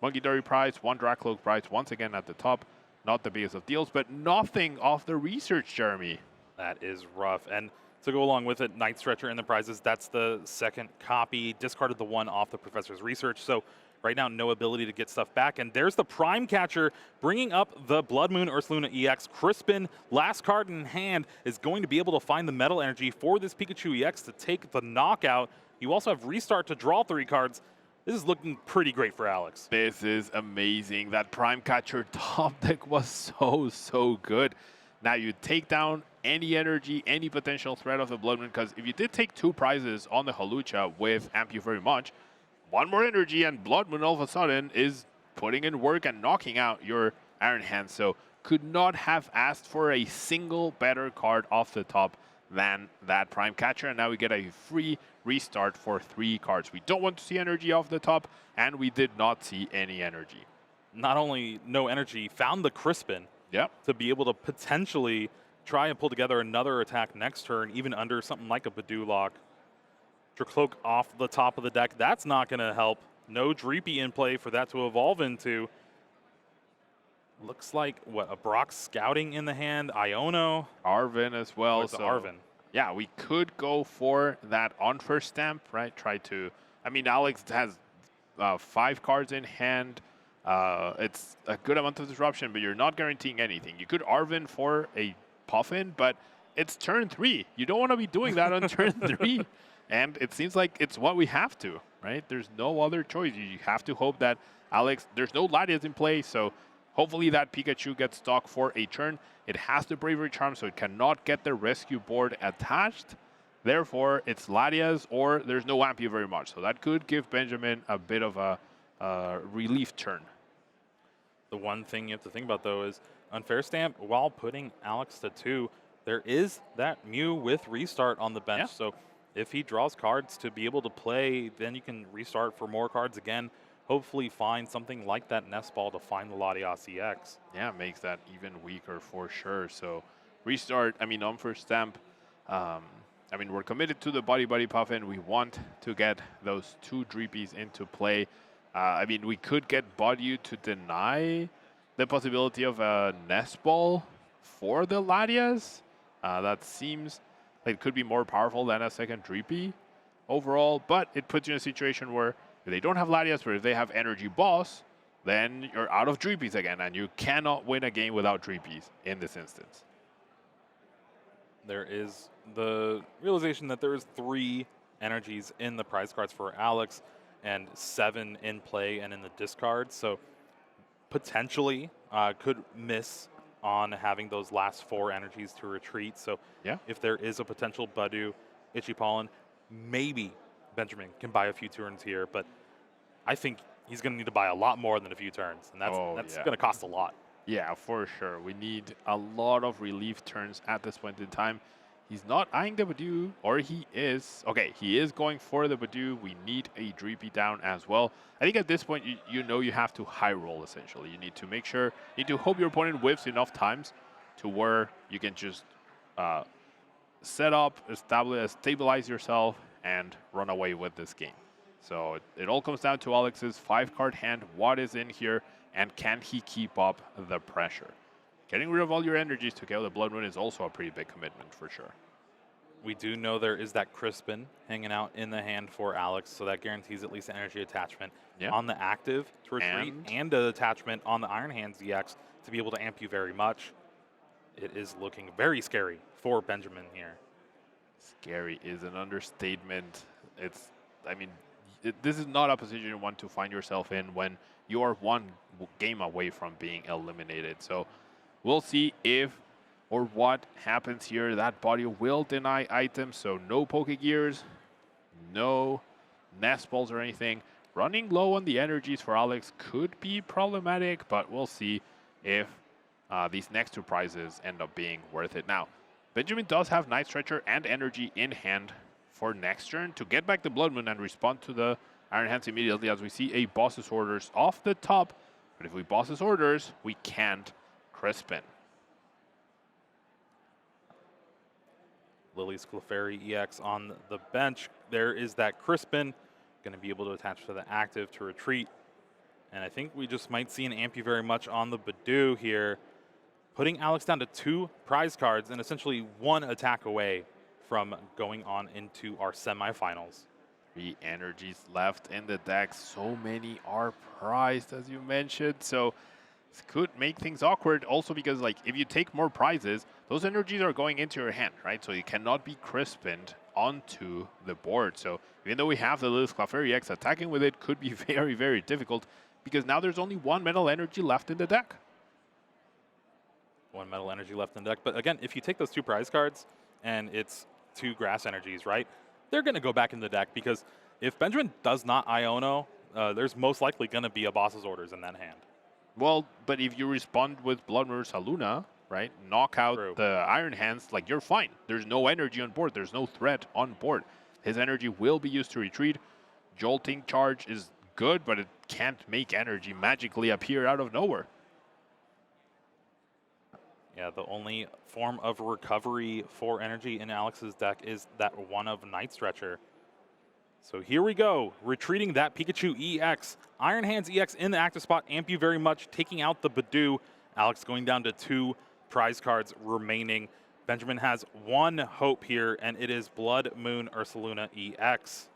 Speaker 2: Monkey Dory prize, 1 Dracloak prize, once again at the top. Not the biggest of deals, but nothing off the research, Jeremy.
Speaker 1: That is rough. And to go along with it, Night Stretcher in the prizes, that's the 2nd copy. Discarded the 1 off the Professor's research. So right now, no ability to get stuff back. And there's the Prime Catcher bringing up the Blood Moon Ursaluna EX. Crispin, last card in hand, is going to be able to find the Metal Energy for this Pikachu EX to take the knockout. You also have Restart to draw 3 cards. This is looking pretty great for Alex.
Speaker 2: This is amazing. That Prime Catcher top deck was so good. Now you take down any energy, any potential threat of the Blood Moon, because if you did take 2 prizes on the Hawlucha with Ampu very much, 1 more energy and Blood Moon all of a sudden is putting in work and knocking out your Iron Hands. So could not have asked for a single better card off the top than that Prime Catcher. And now we get a free restart for 3 cards. We don't want to see energy off the top, and we did not see any energy.
Speaker 1: Not only no energy, found the Crispin to be able to potentially try and pull together another attack next turn, even under something like a Badulok. Dracloak off the top of the deck. That's not going to help. No Dreepy in play for that to evolve into. Looks like, what, a Brock Scouting in the hand, Iono.
Speaker 2: Arven as well.
Speaker 1: So Arven.
Speaker 2: Yeah, we could go for that on first stamp, right? Try to, I mean, Alex has 5 cards in hand. It's a good amount of disruption, but you're not guaranteeing anything. You could Arven for a Puffin, but it's turn 3. You don't want to be doing that on turn 3. And it seems like it's what we have to, right? There's no other choice. You have to hope that Alex, there's no Latias in play, so hopefully that Pikachu gets stuck for a turn. It has the Bravery Charm, so it cannot get the rescue board attached. Therefore, it's Latias, or there's no Ampu very much. So that could give Benjamin a bit of a relief turn.
Speaker 1: The one thing you have to think about, though, is Unfair Stamp, while putting Alex to 2, there is that Mew with Restart on the bench.
Speaker 2: Yeah.
Speaker 1: So if he draws cards to be able to play, then you can restart for more cards again. Hopefully find something like that Nest Ball to find the Latias EX.
Speaker 2: Yeah, it makes that even weaker for sure. So restart, I mean, on first stamp, I mean, we're committed to the Buddy Puffin. We want to get those 2 Dreepies into play. I mean, we could get Buddy to deny the possibility of a Nest Ball for the Latias. That seems like it could be more powerful than a second Dreepy overall, but it puts you in a situation where if they don't have Latias, but if they have Energy Boss, then you're out of Dreepies again, and you cannot win a game without Dreepies in this instance.
Speaker 1: There is the realization that there is 3 energies in the prize cards for Alex and 7 in play and in the discard. So potentially could miss on having those last 4 energies to retreat. So
Speaker 2: yeah,
Speaker 1: if there is a potential Budew, Itchy Pollen, maybe Benjamin can buy a few turns here, but I think he's going to need to buy a lot more than a few turns, and that's going to cost a lot.
Speaker 2: Yeah, for sure. We need a lot of relief turns at this point in time. He's not eyeing the Budew, or he is. Okay, he is going for the Budew. We need a Dreepy down as well. I think at this point, you know you have to high roll, essentially. You need to make sure, you need to hope your opponent whiffs enough times to where you can just set up, stabilize yourself, and run away with this game. So it all comes down to Alex's 5-card hand. What is in here, and can he keep up the pressure? Getting rid of all your energies to KO the Blood Moon is also a pretty big commitment for sure.
Speaker 1: We do know there is that Crispin hanging out in the hand for Alex, so that guarantees at least an energy attachment on the active to retreat and an attachment on the Iron Hands EX to be able to amp you very much. It is looking very scary for Benjamin here.
Speaker 2: Scary is an understatement. This is not a position you want to find yourself in when you are 1 game away from being eliminated. So we'll see if or what happens here. That body will deny items, so no Pokegears, no Nest Balls or anything. Running low on the energies for Alex could be problematic, but we'll see if these next 2 prizes end up being worth it. Now, Benjamin does have Night Stretcher and energy in hand for next turn to get back the Blood Moon and respond to the Iron Hands immediately, as we see a Boss's Orders off the top. But if we Boss's Orders, we can't Crispin.
Speaker 1: Lily's Clefairy EX on the bench. There is that Crispin, going to be able to attach to the active to retreat. And I think we just might see an Ampy very much on the Budew here, putting Alex down to 2 prize cards and essentially 1 attack away from going on into our semifinals.
Speaker 2: 3 energies left in the deck. So many are prized, as you mentioned. So this could make things awkward also because, like, if you take more prizes, those energies are going into your hand, right? So you cannot be Crispined onto the board. So even though we have the Lily's Clefairy X, attacking with it could be very, very difficult because now there's only 1 metal energy left in the deck.
Speaker 1: 1 metal energy left in the deck. But again, if you take those 2 prize cards and it's 2 grass energies, right? They're going to go back in the deck because if Benjamin does not Iono, there's most likely going to be a Boss's Orders in that hand.
Speaker 2: Well, but if you respond with Blood Moon Saluna, right, knock out the Iron Hands, like, you're fine. There's no energy on board. There's no threat on board. His energy will be used to retreat. Jolting Charge is good, but it can't make energy magically appear out of nowhere.
Speaker 1: Yeah, the only form of recovery for energy in Alex's deck is that one of Night Stretcher. So here we go, retreating that Pikachu EX. Iron Hands EX in the active spot, amp you very much, taking out the Budew. Alex going down to 2 prize cards remaining. Benjamin has 1 hope here, and it is Blood Moon Ursaluna EX.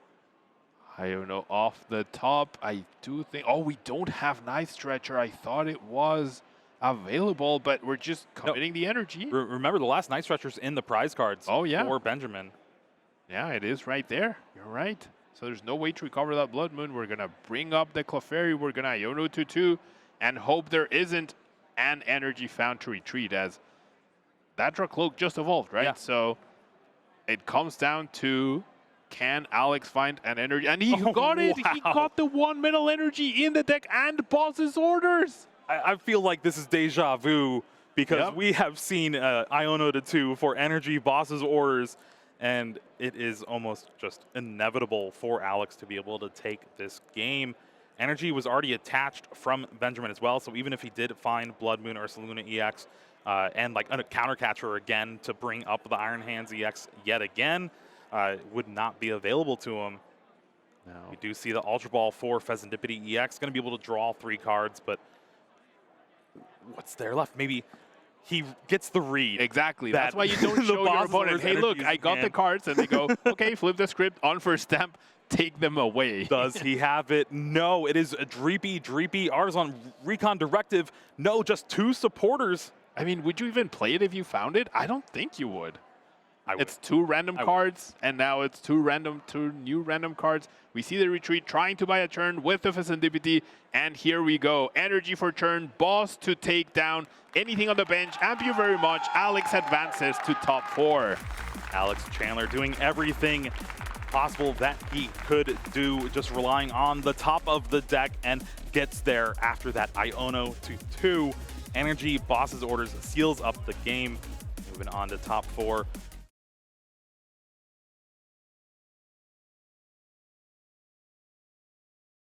Speaker 2: I don't know, off the top, I do think, oh, we don't have Night Stretcher. I thought it was available, but we're just committing the energy.
Speaker 1: Remember, the last Night Stretcher's in the prize cards for Benjamin.
Speaker 2: Yeah, it is right there. You're right. So there's no way to recover that Blood Moon. We're going to bring up the Clefairy. We're going to Iono 2-2 and hope there isn't an energy found to retreat, as that Dracloak just evolved, right?
Speaker 1: Yeah.
Speaker 2: So it comes down to, can Alex find an energy? And he got it. Wow. He got the 1 metal energy in the deck and Boss's Orders.
Speaker 1: I feel like this is deja vu because we have seen Iono 2 for energy Boss's Orders, and it is almost just inevitable for Alex to be able to take this game. Energy was already attached from Benjamin as well, so even if he did find Blood Moon Ursaluna EX and like a counter catcher again to bring up the Iron Hands EX yet again, would not be available to him.
Speaker 2: No.
Speaker 1: We do see the Ultra Ball for Pheasantipity EX, going to be able to draw 3 cards, but what's there left? Maybe he gets the read.
Speaker 2: Exactly. That's why you don't show your opponent, hey, look, I got the cards, and they go, okay, flip the script on first step, take them away.
Speaker 1: Does he have it? No, it is a Dreepy. Arzon Recon Directive. No, just 2 supporters.
Speaker 2: I mean, would you even play it if you found it? I don't think you would. It's 2 random cards, and now it's 2 new random cards. We see the retreat trying to buy a turn with the Serendipity, and here we go. Energy for turn, boss to take down anything on the bench. Thank you very much. Alex advances to top 4.
Speaker 1: Alex Chandler doing everything possible that he could do, just relying on the top of the deck, and gets there after that Iono to 2. Energy, boss's orders, seals up the game. Moving on to top 4.